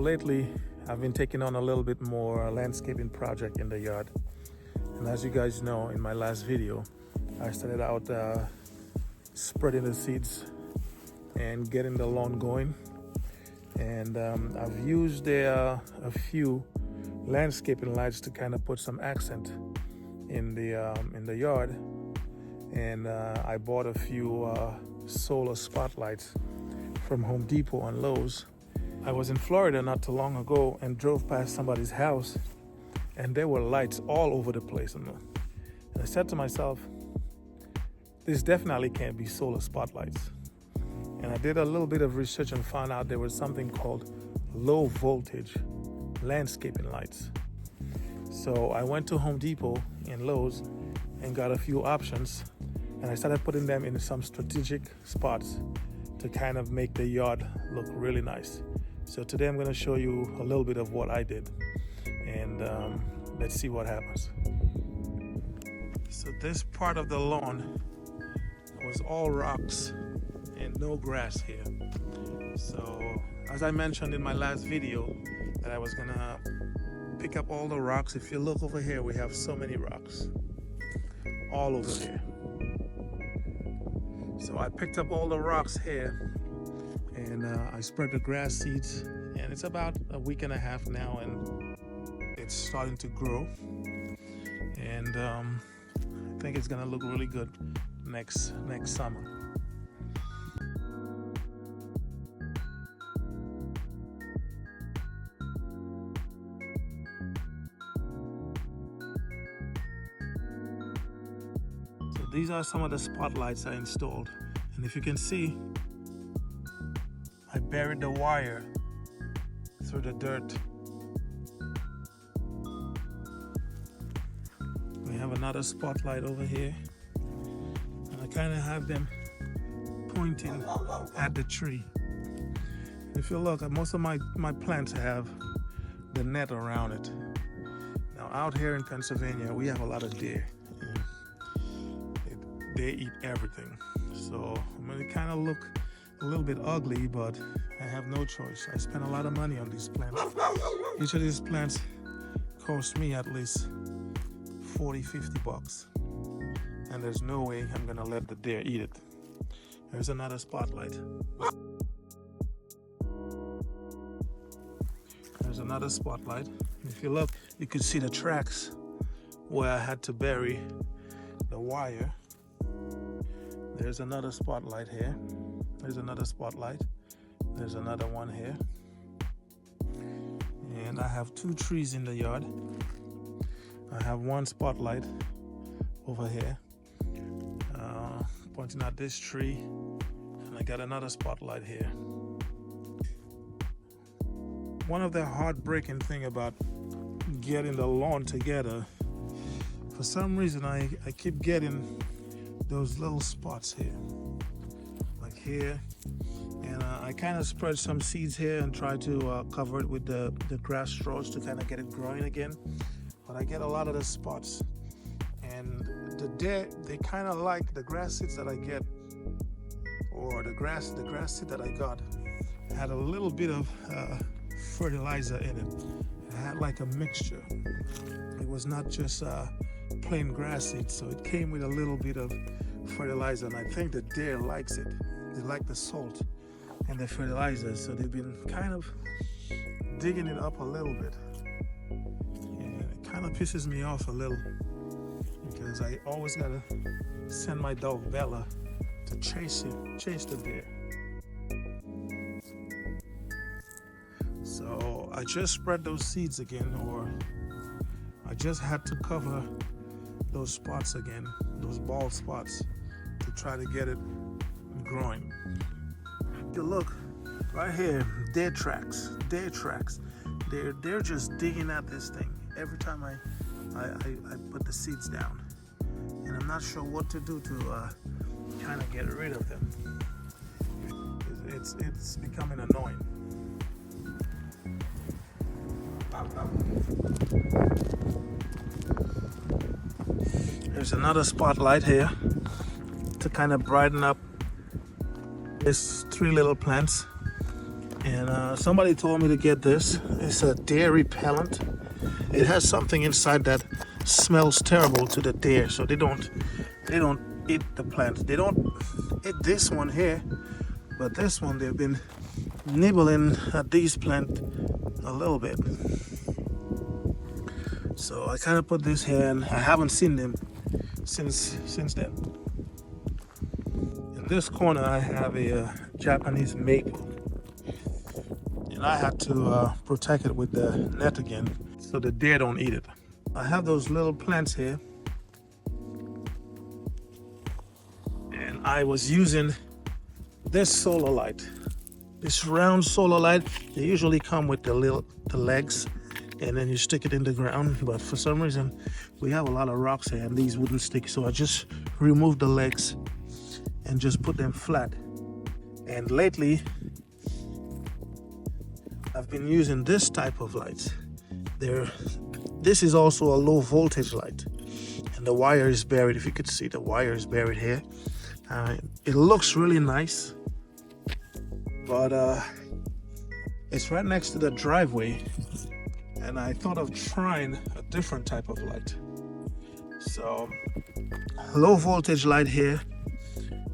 lately I've been taking on a little bit more landscaping project in the yard. And as you guys know, in my last video, I started out spreading the seeds and getting the lawn going. And I've used a few landscaping lights to kind of put some accent in the yard. And I bought a few solar spotlights from Home Depot and Lowe's. I was in Florida not too long ago and drove past somebody's house, and there were lights all over the place. And I said to myself, this definitely can't be solar spotlights. And I did a little bit of research and found out there was something called low voltage landscaping lights. So I went to Home Depot and Lowe's and got a few options, and I started putting them in some strategic spots to kind of make the yard look really nice. So today I'm going to show you a little bit of what I did, and let's see what happens. So this part of the lawn was all rocks and no grass here. So as I mentioned in my last video that I was gonna pick up all the rocks. If you look over here, we have so many rocks all over here. So I picked up all the rocks here, and I spread the grass seeds, and it's about a week and a half now, and it's starting to grow, and I think it's gonna look really good next summer. So these are some of the spotlights I installed, and if you can see, I buried the wire through the dirt. We have another spotlight over here, and I kind of have them pointing at the tree. If you look, most of my plants have the net around it. Now out here in Pennsylvania, we have a lot of deer. They eat everything. So I'm gonna kind of look a little bit ugly, but I have no choice. I spent a lot of money on these plants. Each of these plants cost me at least $40-50, and there's no way I'm gonna let the deer eat it. There's another spotlight. There's another spotlight. If you look, you can see the tracks where I had to bury the wire. There's another spotlight here. There's another spotlight. There's another one here. And I have two trees in the yard. I have one spotlight over here pointing at this tree, and I got another spotlight here. One of the heartbreaking thing about getting the lawn together, for some reason I keep getting those little spots here, like here, and I kind of spread some seeds here and try to cover it with the grass straws to kind of get it growing again, but I get a lot of the spots, and the deer, they kind of like the grass seeds that I get, or the grass seed that I got had a little bit of fertilizer in it. It had like a mixture. It was not just plain grass seeds, so it came with a little bit of fertilizer, and I think the deer likes it. They like the salt and the fertilizer, so they've been kind of digging it up a little bit, and it kind of pisses me off a little, because I always gotta send my dog Bella to chase the deer. So I just spread those seeds again, or I just had to cover those spots again, those bald spots, to try to get it growing. If you look right here, deer tracks. They're just digging at this thing every time I put the seeds down, and I'm not sure what to do to kind of get rid of them. It's becoming annoying. There's another spotlight here to kind of brighten up these three little plants. And somebody told me to get this. It's a deer repellent. It has something inside that smells terrible to the deer, so they don't eat the plants. They don't eat this one here, but this one they've been nibbling at these plants a little bit. So I kind of put this here, and I haven't seen them since then. In this corner I have a Japanese maple, and I had to protect it with the net again so the deer don't eat it. I have those little plants here, and I was using this solar light, this round solar light. They usually come with the legs, and then you stick it in the ground, but for some reason we have a lot of rocks here and these wouldn't stick, so I just removed the legs and just put them flat. And lately I've been using this type of lights. This is also a low voltage light, and the wire is buried. If you could see, the wire is buried here. It looks really nice, but it's right next to the driveway, and I thought of trying a different type of light. So low voltage light here,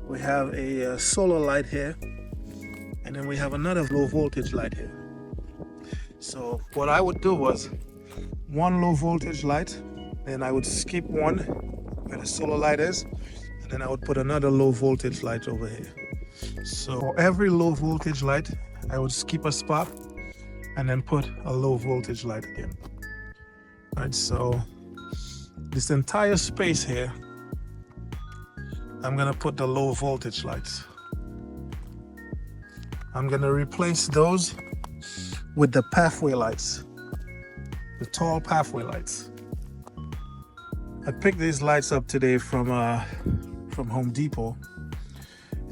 we have a solar light here, and then we have another low voltage light here. So what I would do was one low voltage light, then I would skip one where the solar light is, and then I would put another low voltage light over here. So for every low voltage light I would skip a spot and then put a low voltage light again. Right, so this entire space here, I'm gonna put the low voltage lights. I'm gonna replace those with the pathway lights, the tall pathway lights. I picked these lights up today from Home Depot,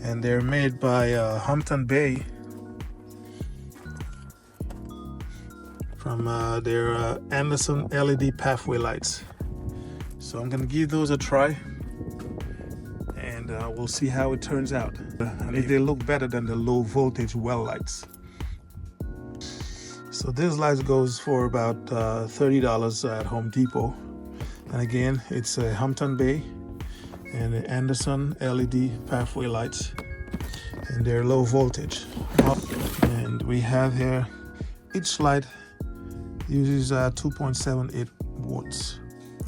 and they're made by Hampton Bay, from their Anderson LED pathway lights. So I'm gonna give those a try, and we'll see how it turns out, and if they look better than the low voltage well lights. So this light goes for about $30 at Home Depot, and again it's a Hampton Bay and the Anderson LED pathway lights, and they're low voltage. And we have here, each light uses 2.78 watts.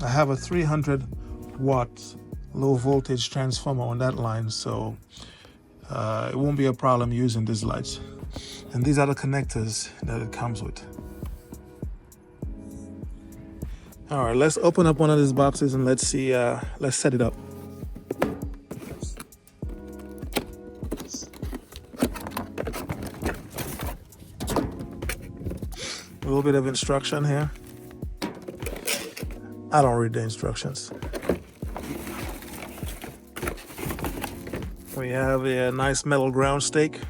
I have a 300 watt low voltage transformer on that line, so it won't be a problem using these lights. And these are the connectors that it comes with. All right, let's open up one of these boxes and let's see, let's set it up. A little bit of instruction here. I don't read the instructions. We have a nice metal ground stake.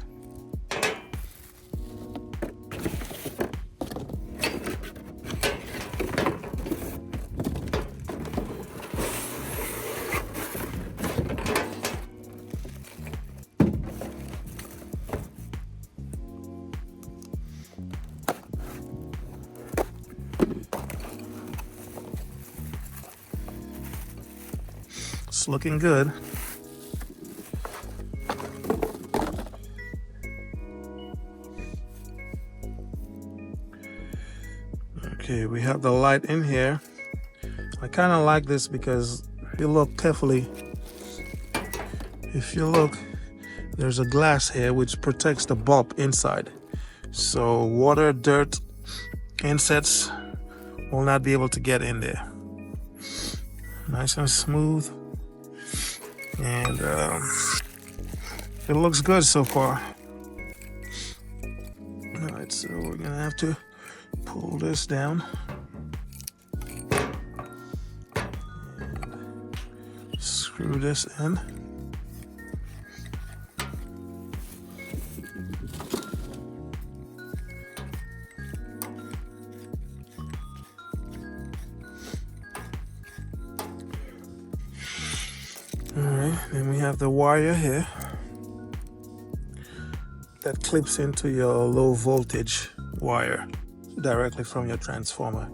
It's looking good. Okay, we have the light in here. I kind of like this because if you look carefully, there's a glass here which protects the bulb inside. So water, dirt, insects will not be able to get in there. Nice and smooth. And it looks good so far. All right, so we're gonna have to pull this down and screw this in. All right, then we have the wire here. that clips into your low voltage wire directly from your transformer.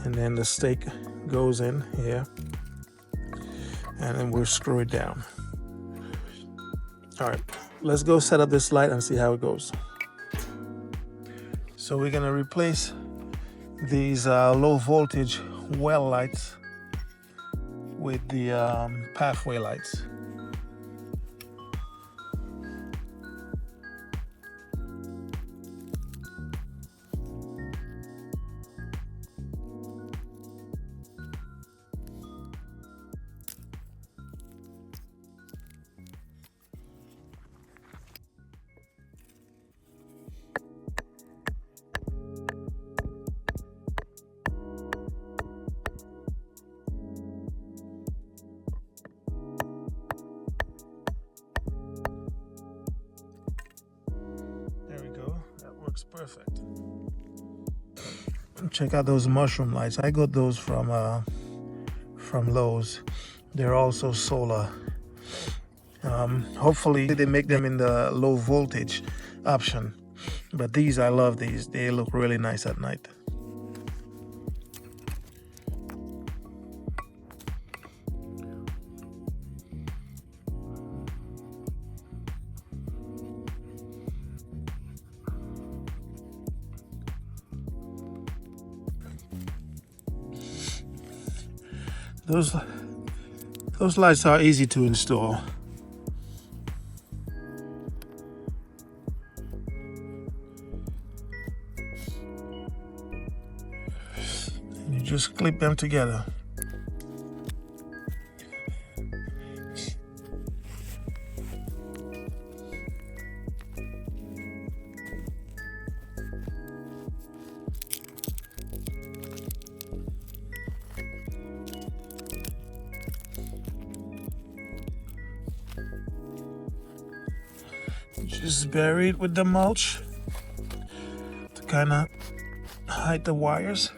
And then the stake goes in here, and then we'll screw it down. All right, let's go set up this light and see how it goes. So we're gonna replace these low voltage well lights with the pathway lights. Works perfect. Check out those mushroom lights. I got those from Lowe's. They're also solar. Hopefully they make them in the low voltage option. But these, I love these. They look really nice at night. Those lights are easy to install. And you just clip them together. Just bury it with the mulch to kind of hide the wires.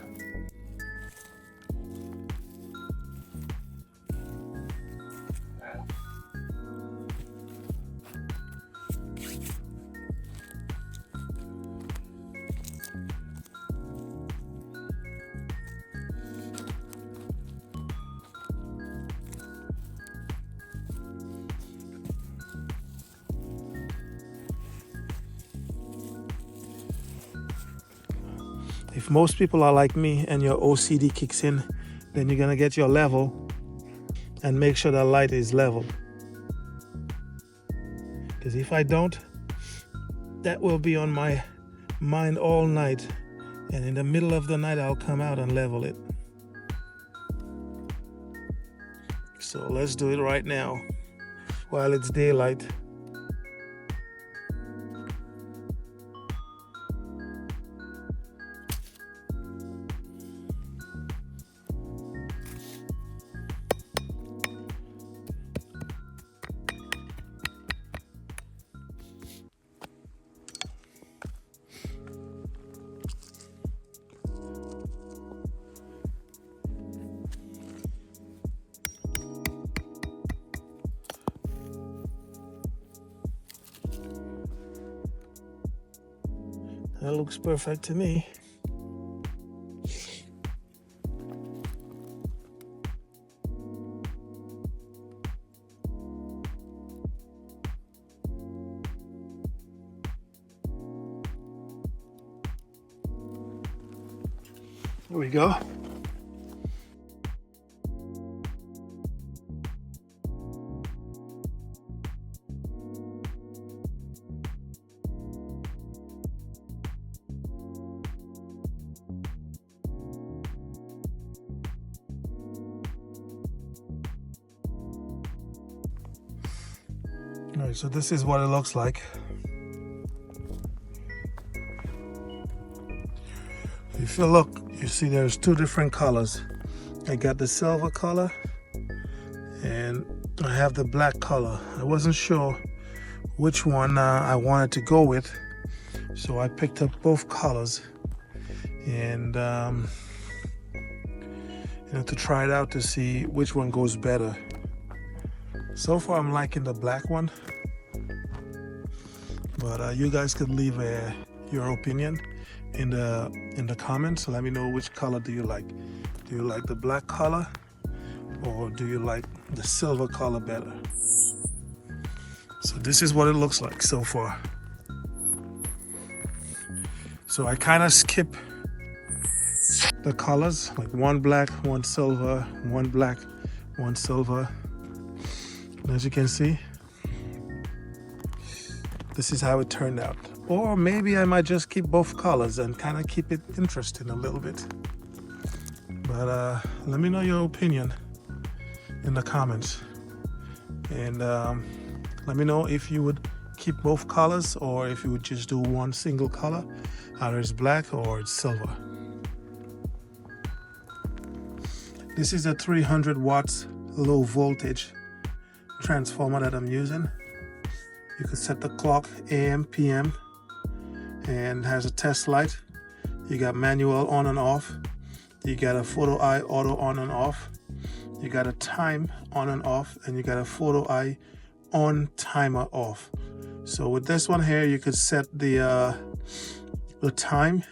If most people are like me and your OCD kicks in, then you're gonna get your level and make sure the light is level. Because if I don't, that will be on my mind all night. And in the middle of the night, I'll come out and level it. So let's do it right now while it's daylight. That looks perfect to me. There we go. All right, so this is what it looks like. If you look, you see there's two different colors. I got the silver color and I have the black color. I wasn't sure which one I wanted to go with, so I picked up both colors and to try it out to see which one goes better. So far I'm liking the black one. But you guys could leave your opinion in the comments. Let me know which color do you like. Do you like the black color, or do you like the silver color better? So this is what it looks like so far. So I kind of skip the colors, like one black, one silver, one black, one silver. And as you can see, this is how it turned out. Or maybe I might just keep both colors and kind of keep it interesting a little bit. But let me know your opinion in the comments. And let me know if you would keep both colors, or if you would just do one single color, either it's black or it's silver. This is a 300 watts low voltage transformer that I'm using. You can set the clock AM, PM, and has a test light. You got manual on and off. You got a photo eye auto on and off. You got a time on and off, and you got a photo eye on, timer off. So with this one here, you could set the time,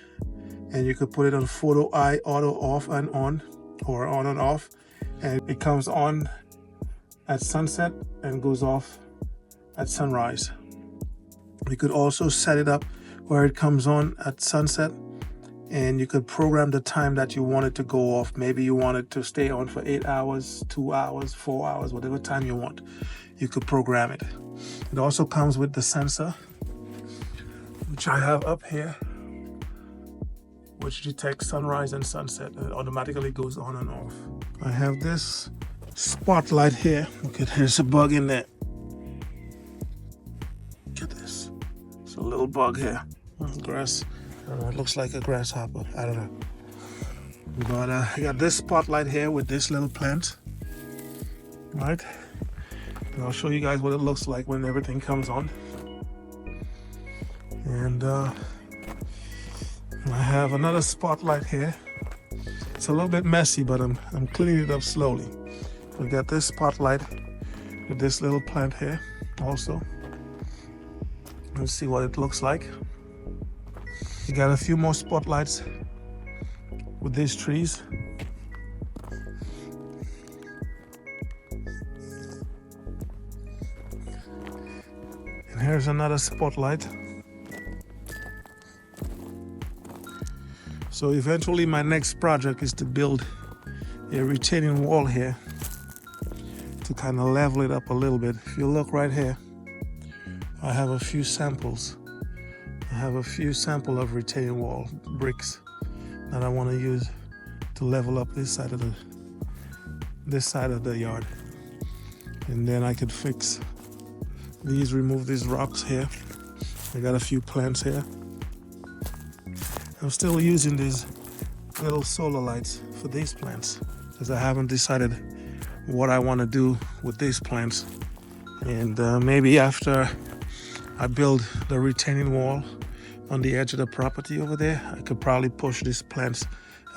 and you could put it on photo eye auto off and on, or on and off, and it comes on at sunset and goes off at sunrise. You could also set it up where it comes on at sunset, and you could program the time that you want it to go off. Maybe you want it to stay on for 8 hours, 2 hours, 4 hours, whatever time you want. You could program it. It also comes with the sensor, which I have up here, which detects sunrise and sunset, and it automatically goes on and off. I have this spotlight here. Okay, there's a bug in there. Look at this. It's a little bug here. Grass. I don't know, it looks like a grasshopper. I don't know. But I got this spotlight here with this little plant. Right? And I'll show you guys what it looks like when everything comes on. And I have another spotlight here. It's a little bit messy, but I'm cleaning it up slowly. We got this spotlight with this little plant here also. Let's see what it looks like. You got a few more spotlights with these trees. And here's another spotlight. So eventually my next project is to build a retaining wall here to kind of level it up a little bit. If you look right here, I have a few samples. I have a few samples of retaining wall bricks that I want to use to level up this side of the yard. And then I could fix these, remove these rocks here. I got a few plants here. I'm still using these little solar lights for these plants because I haven't decided what I want to do with these plants. And maybe after I build the retaining wall on the edge of the property over there, I could probably push these plants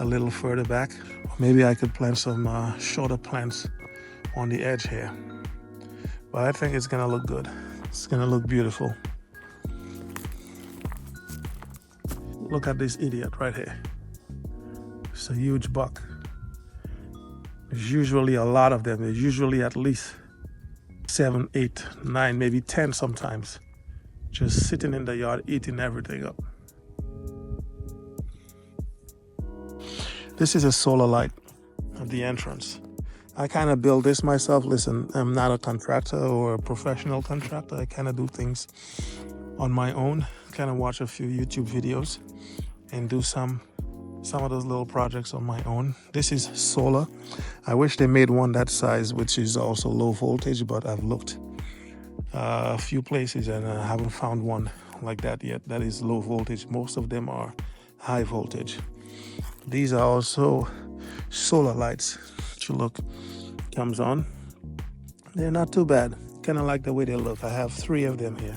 a little further back. Or maybe I could plant some shorter plants on the edge here. But I think it's gonna look good. It's gonna look beautiful. Look at this idiot right here. It's a huge buck. There's usually a lot of them. There's usually at least 7, 8, 9, maybe 10 sometimes. Just sitting in the yard eating everything up. This is a solar light at the entrance. I kind of build this myself. Listen, I'm not a contractor or a professional contractor. I kind of do things on my own. Kind of watch a few YouTube videos and do some of those little projects on my own. This is solar. I wish they made one that size, which is also low voltage, but I've looked a few places and I haven't found one like that yet. That is low voltage. Most of them are high voltage. These are also solar lights. If you look, comes on. They're not too bad. Kind of like the way they look. I have 3 of them here.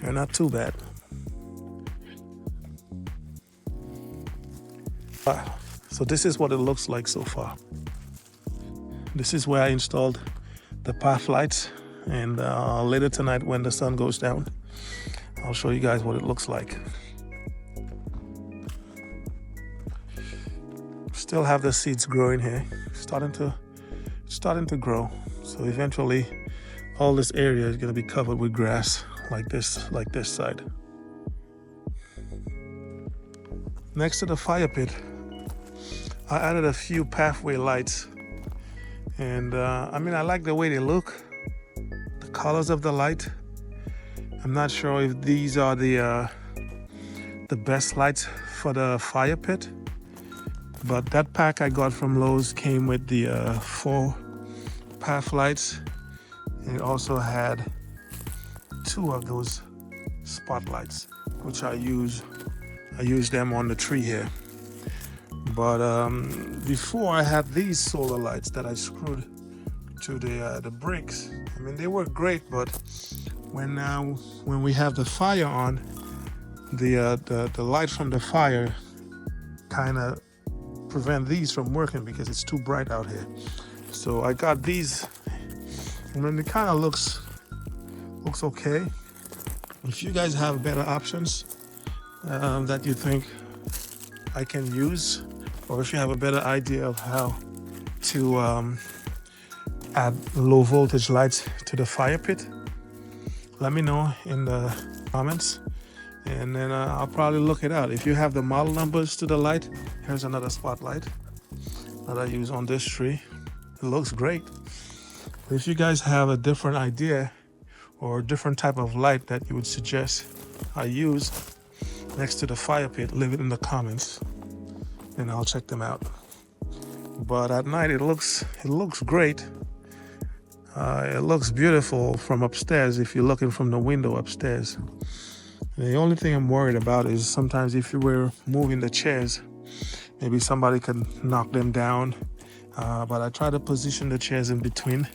They're not too bad. So this is what it looks like so far. This is where I installed the path lights and later tonight when the sun goes down, I'll show you guys what it looks like. Still have the seeds growing here, starting to grow. So eventually all this area is going to be covered with grass like this side. Next to the fire pit, I added a few pathway lights, and I mean, I like the way they look, the colors of the light. I'm not sure if these are the best lights for the fire pit, but that pack I got from Lowe's came with the 4 path lights, and it also had 2 of those spotlights, which I use them on the tree here. But before, I had these solar lights that I screwed to the bricks. I mean, they work great, but when we have the fire on, the light from the fire kind of prevent these from working because it's too bright out here. So I got these. I mean, it kind of looks okay. If you guys have better options that you think I can use, or if you have a better idea of how to add low voltage lights to the fire pit, let me know in the comments, and then I'll probably look it out. If you have the model numbers to the light, here's another spotlight that I use on this tree. It looks great. But if you guys have a different idea or a different type of light that you would suggest I use next to the fire pit, leave it in the comments and I'll check them out. But at night it looks great. It looks beautiful from upstairs if you're looking from the window upstairs. The only thing I'm worried about is sometimes if you were moving the chairs, maybe somebody could knock them down. But I try to position the chairs in between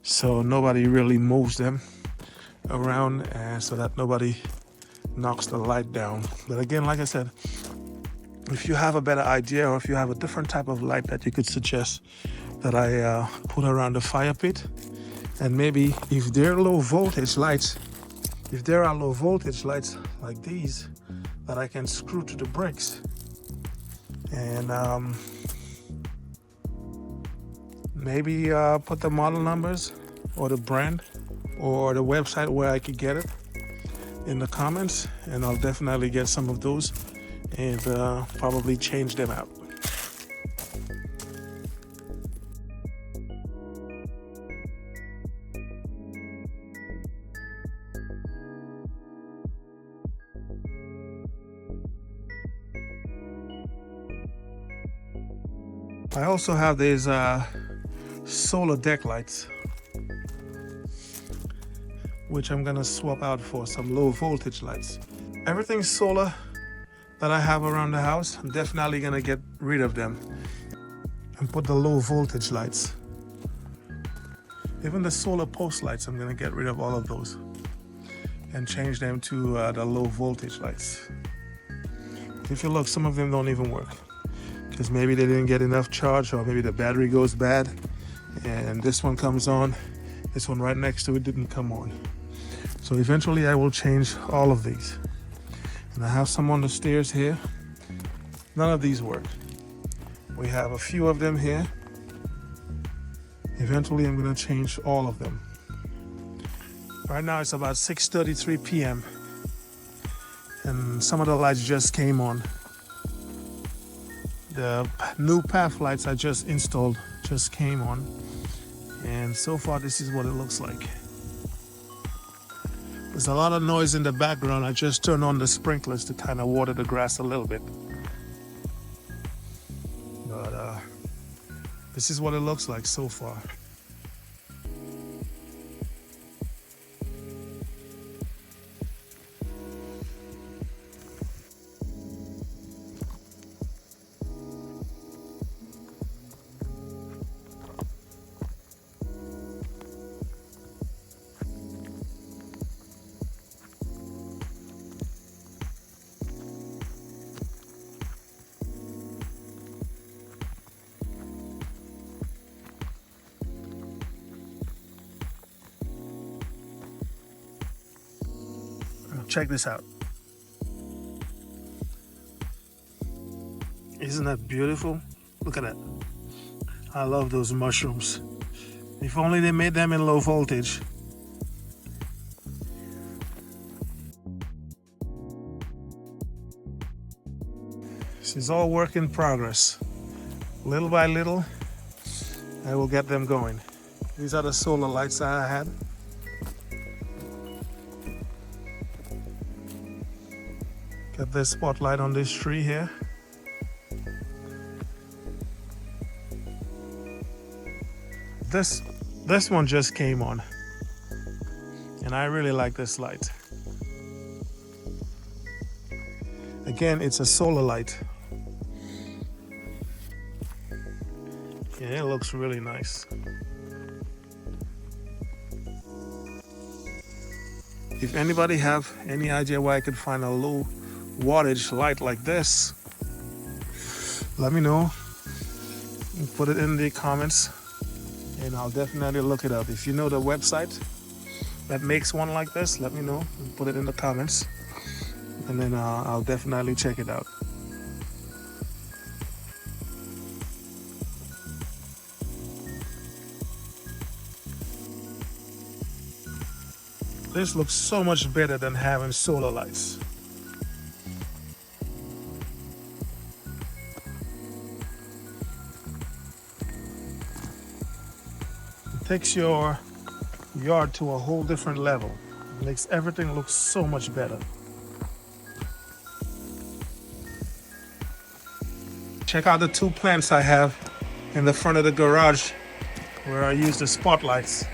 so nobody really moves them around, and so that nobody knocks the light down. But again, like I said, if you have a better idea, or if you have a different type of light that you could suggest that I put around the fire pit, and maybe if there are low voltage lights like these that I can screw to the bricks, and maybe put the model numbers or the brand or the website where I could get it in the comments, and I'll definitely get some of those and probably change them out. I also have these solar deck lights, which I'm gonna swap out for some low voltage lights. Everything solar that I have around the house, I'm definitely gonna get rid of them and put the low voltage lights. Even the solar post lights, I'm gonna get rid of all of those and change them to the low voltage lights. If you look, some of them don't even work because maybe they didn't get enough charge, or maybe the battery goes bad and this one comes on. This one right next to it didn't come on. So eventually I will change all of these. And I have some on the stairs here. None of these work. We have a few of them here. Eventually I'm gonna change all of them. Right now it's about 6:33 p.m. and some of the lights just came on. The new path lights I just installed just came on, and so far this is what it looks like. There's a lot of noise in the background. I just turned on the sprinklers to kind of water the grass a little bit. But this is what it looks like so far. check this out. Isn't that beautiful? Look at that. I love those mushrooms. If only they made them in low voltage. This is all work in progress. Little by little, I will get them going. These are the solar lights that I had. Get this spotlight on this tree here. This one just came on, and I really like this light. Again, it's a solar light. Yeah, it looks really nice. If anybody have any idea where I could find a low wattage light like this, let me know. Put it in the comments, and I'll definitely look it up. If you know the website that makes one like this, let me know and put it in the comments, and then I'll definitely check it out. This looks so much better than having solar lights. It takes your yard to a whole different level. It makes everything look so much better. Check out the two plants I have in the front of the garage where I use the spotlights.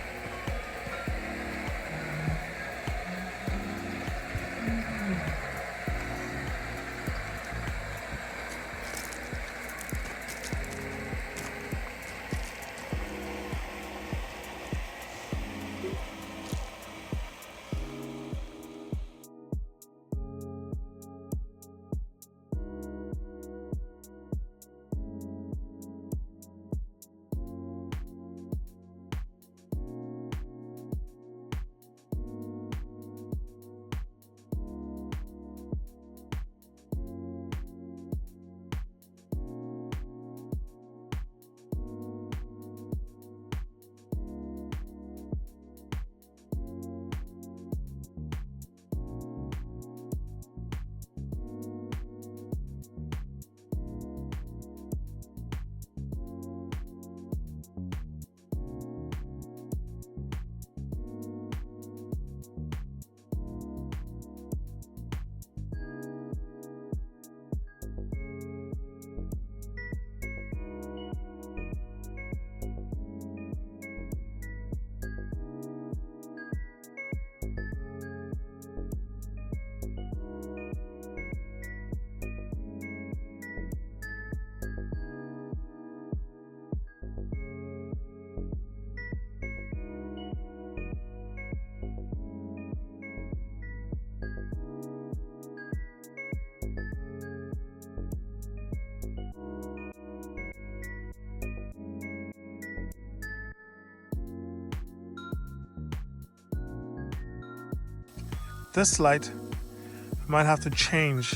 This light, I might have to change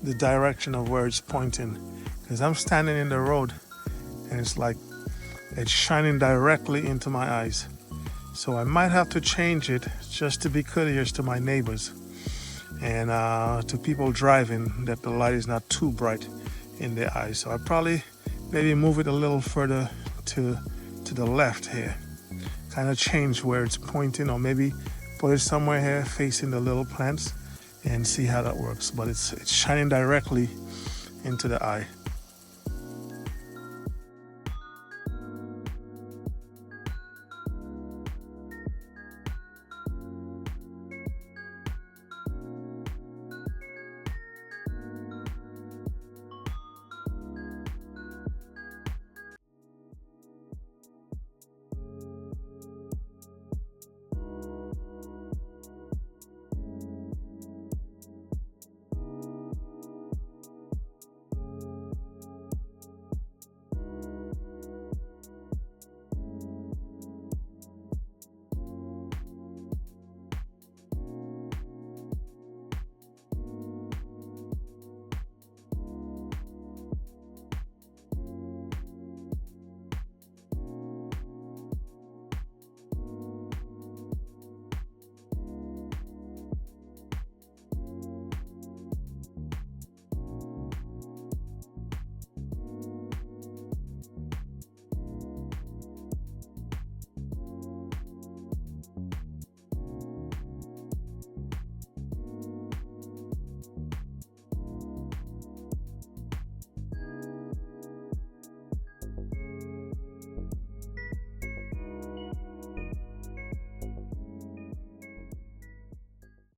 the direction of where it's pointing, because I'm standing in the road and it's like it's shining directly into my eyes. So I might have to change it just to be courteous to my neighbors and to people driving, that the light is not too bright in their eyes. So I probably maybe move it a little further to the left here, kind of change where it's pointing, or maybe put it somewhere here facing the little plants and see how that works. But it's shining directly into the eye.